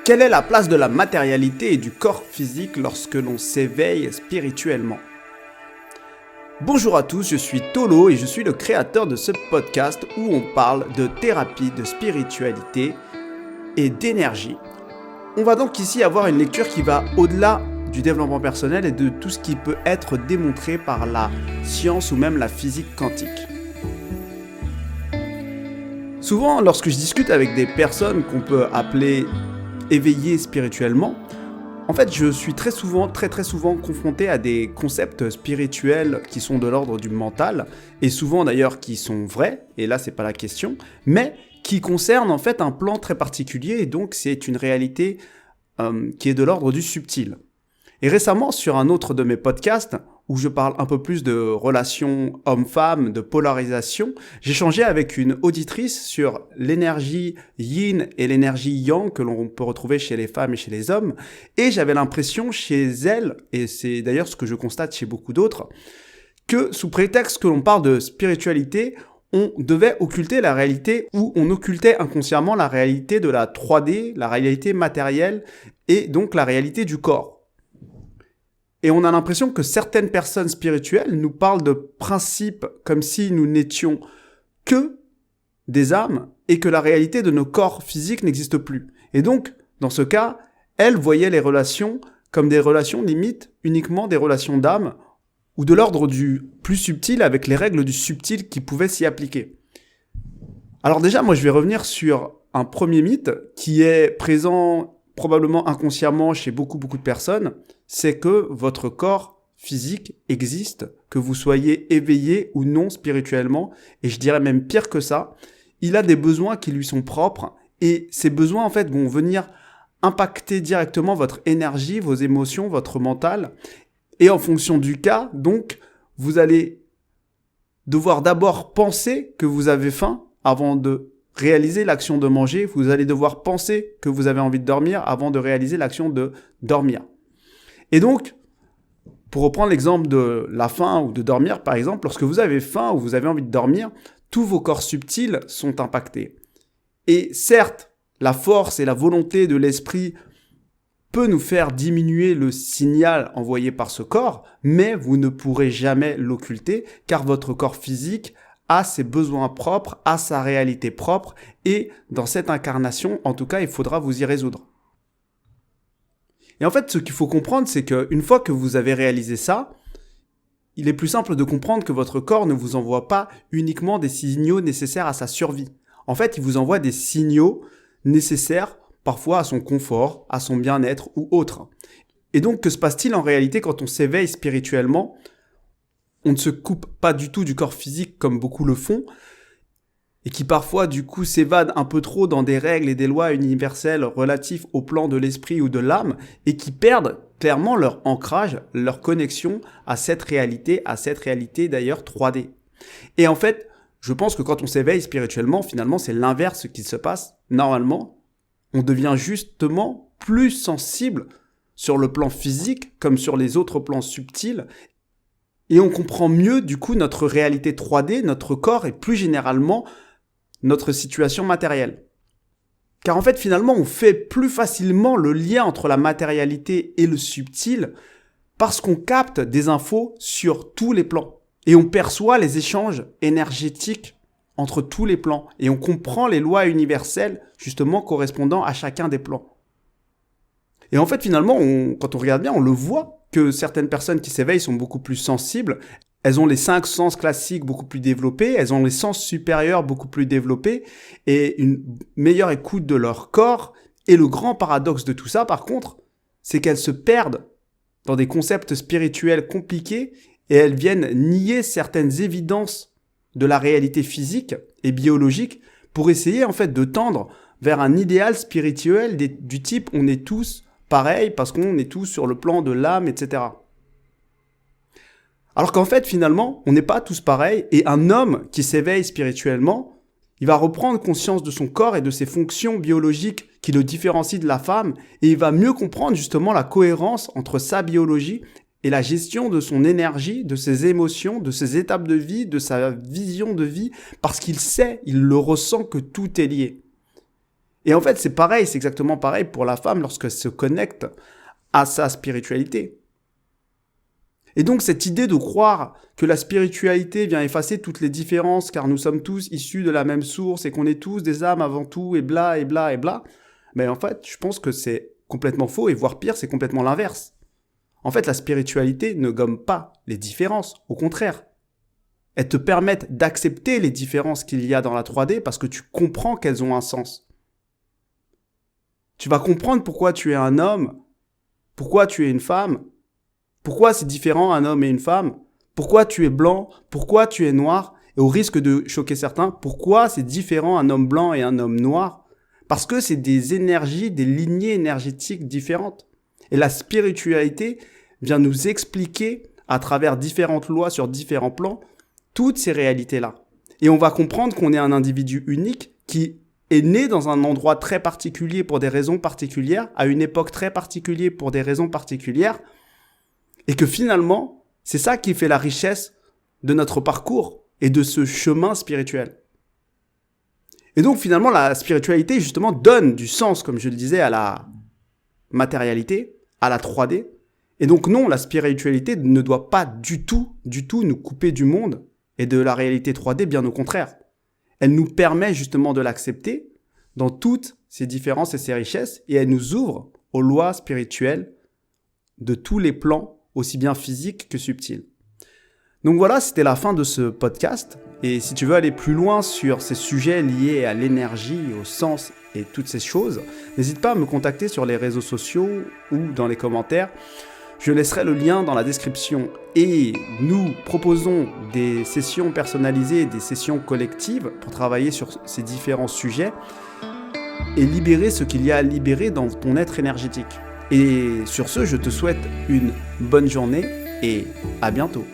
Quelle est la place de la matérialité et du corps physique lorsque l'on s'éveille spirituellement ? Bonjour à tous, je suis Tolo et je suis le créateur de ce podcast où on parle de thérapie, de spiritualité et d'énergie. On va donc ici avoir une lecture qui va au-delà du développement personnel et de tout ce qui peut être démontré par la science ou même la physique quantique. Souvent, lorsque je discute avec des personnes qu'on peut appeler éveillées spirituellement, en fait, je suis très souvent confronté à des concepts spirituels qui sont de l'ordre du mental, et souvent d'ailleurs qui sont vrais, et là c'est pas la question, mais qui concernent en fait un plan très particulier, et donc c'est une réalité qui est de l'ordre du subtil. Et récemment, sur un autre de mes podcasts, où je parle un peu plus de relations homme-femme, de polarisation, j'ai échangé avec une auditrice sur l'énergie yin et l'énergie yang que l'on peut retrouver chez les femmes et chez les hommes, et j'avais l'impression chez elle, et c'est d'ailleurs ce que je constate chez beaucoup d'autres, que sous prétexte que l'on parle de spiritualité, on devait occulter la réalité, ou on occultait inconsciemment la réalité de la 3D, la réalité matérielle, et donc la réalité du corps. Et on a l'impression que certaines personnes spirituelles nous parlent de principes comme si nous n'étions que des âmes et que la réalité de nos corps physiques n'existe plus. Et donc, dans ce cas, elles voyaient les relations comme des relations limite uniquement des relations d'âme ou de l'ordre du plus subtil avec les règles du subtil qui pouvaient s'y appliquer. Alors déjà, moi je vais revenir sur un premier mythe qui est présent probablement inconsciemment chez beaucoup de personnes, c'est que votre corps physique existe, que vous soyez éveillé ou non spirituellement, et je dirais même pire que ça, il a des besoins qui lui sont propres, et ces besoins en fait vont venir impacter directement votre énergie, vos émotions, votre mental, et en fonction du cas, donc, vous allez devoir d'abord penser que vous avez faim avant de réaliser l'action de manger, vous allez devoir penser que vous avez envie de dormir avant de réaliser l'action de dormir. Et donc, pour reprendre l'exemple de la faim ou de dormir, par exemple, lorsque vous avez faim ou vous avez envie de dormir, tous vos corps subtils sont impactés. Et certes, la force et la volonté de l'esprit peut nous faire diminuer le signal envoyé par ce corps, mais vous ne pourrez jamais l'occulter, car votre corps physique a ses besoins propres, a sa réalité propre, et dans cette incarnation, en tout cas, il faudra vous y résoudre. Et en fait, ce qu'il faut comprendre, c'est qu'une fois que vous avez réalisé ça, il est plus simple de comprendre que votre corps ne vous envoie pas uniquement des signaux nécessaires à sa survie. En fait, il vous envoie des signaux nécessaires parfois à son confort, à son bien-être ou autre. Et donc, que se passe-t-il en réalité quand on s'éveille spirituellement ? On ne se coupe pas du tout du corps physique comme beaucoup le font, et qui parfois du coup s'évadent un peu trop dans des règles et des lois universelles relatifs au plan de l'esprit ou de l'âme, et qui perdent clairement leur ancrage, leur connexion à cette réalité d'ailleurs 3D. Et en fait, je pense que quand on s'éveille spirituellement, finalement c'est l'inverse qui se passe. Normalement, on devient justement plus sensible sur le plan physique comme sur les autres plans subtils, et on comprend mieux du coup notre réalité 3D, notre corps et plus généralement notre situation matérielle. Car en fait finalement on fait plus facilement le lien entre la matérialité et le subtil parce qu'on capte des infos sur tous les plans. Et on perçoit les échanges énergétiques entre tous les plans. Et on comprend les lois universelles justement correspondant à chacun des plans. Et en fait finalement, quand on regarde bien, on le voit que certaines personnes qui s'éveillent sont beaucoup plus sensibles. Elles ont les 5 sens classiques beaucoup plus développés, elles ont les sens supérieurs beaucoup plus développés et une meilleure écoute de leur corps. Et le grand paradoxe de tout ça, par contre, c'est qu'elles se perdent dans des concepts spirituels compliqués et elles viennent nier certaines évidences de la réalité physique et biologique pour essayer en fait de tendre vers un idéal spirituel du type on est tous pareil parce qu'on est tous sur le plan de l'âme, etc. Alors qu'en fait, finalement, on n'est pas tous pareils et un homme qui s'éveille spirituellement, il va reprendre conscience de son corps et de ses fonctions biologiques qui le différencient de la femme et il va mieux comprendre justement la cohérence entre sa biologie et la gestion de son énergie, de ses émotions, de ses étapes de vie, de sa vision de vie parce qu'il sait, il le ressent que tout est lié. Et en fait, c'est pareil, c'est exactement pareil pour la femme lorsqu'elle se connecte à sa spiritualité. Et donc cette idée de croire que la spiritualité vient effacer toutes les différences car nous sommes tous issus de la même source et qu'on est tous des âmes avant tout et bla et bla et bla, mais en fait je pense que c'est complètement faux et voire pire, c'est complètement l'inverse. En fait la spiritualité ne gomme pas les différences, au contraire. Elles te permettent d'accepter les différences qu'il y a dans la 3D parce que tu comprends qu'elles ont un sens. Tu vas comprendre pourquoi tu es un homme, pourquoi tu es une femme, pourquoi c'est différent un homme et une femme, pourquoi tu es blanc, pourquoi tu es noir, et au risque de choquer certains, pourquoi c'est différent un homme blanc et un homme noir. Parce que c'est des énergies, des lignées énergétiques différentes. Et la spiritualité vient nous expliquer, à travers différentes lois sur différents plans, toutes ces réalités-là. Et on va comprendre qu'on est un individu unique qui est né dans un endroit très particulier pour des raisons particulières, à une époque très particulière pour des raisons particulières, et que finalement, c'est ça qui fait la richesse de notre parcours et de ce chemin spirituel. Et donc finalement, la spiritualité justement donne du sens, comme je le disais, à la matérialité, à la 3D. Et donc non, la spiritualité ne doit pas du tout nous couper du monde et de la réalité 3D, bien au contraire. Elle nous permet justement de l'accepter dans toutes ses différences et ses richesses, et elle nous ouvre aux lois spirituelles de tous les plans, aussi bien physiques que subtils. Donc voilà, c'était la fin de ce podcast. Et si tu veux aller plus loin sur ces sujets liés à l'énergie, au sens et toutes ces choses, n'hésite pas à me contacter sur les réseaux sociaux ou dans les commentaires. Je laisserai le lien dans la description. Et nous proposons des sessions personnalisées, des sessions collectives pour travailler sur ces différents sujets et libérer ce qu'il y a à libérer dans ton être énergétique. Et sur ce, je te souhaite une bonne journée et à bientôt.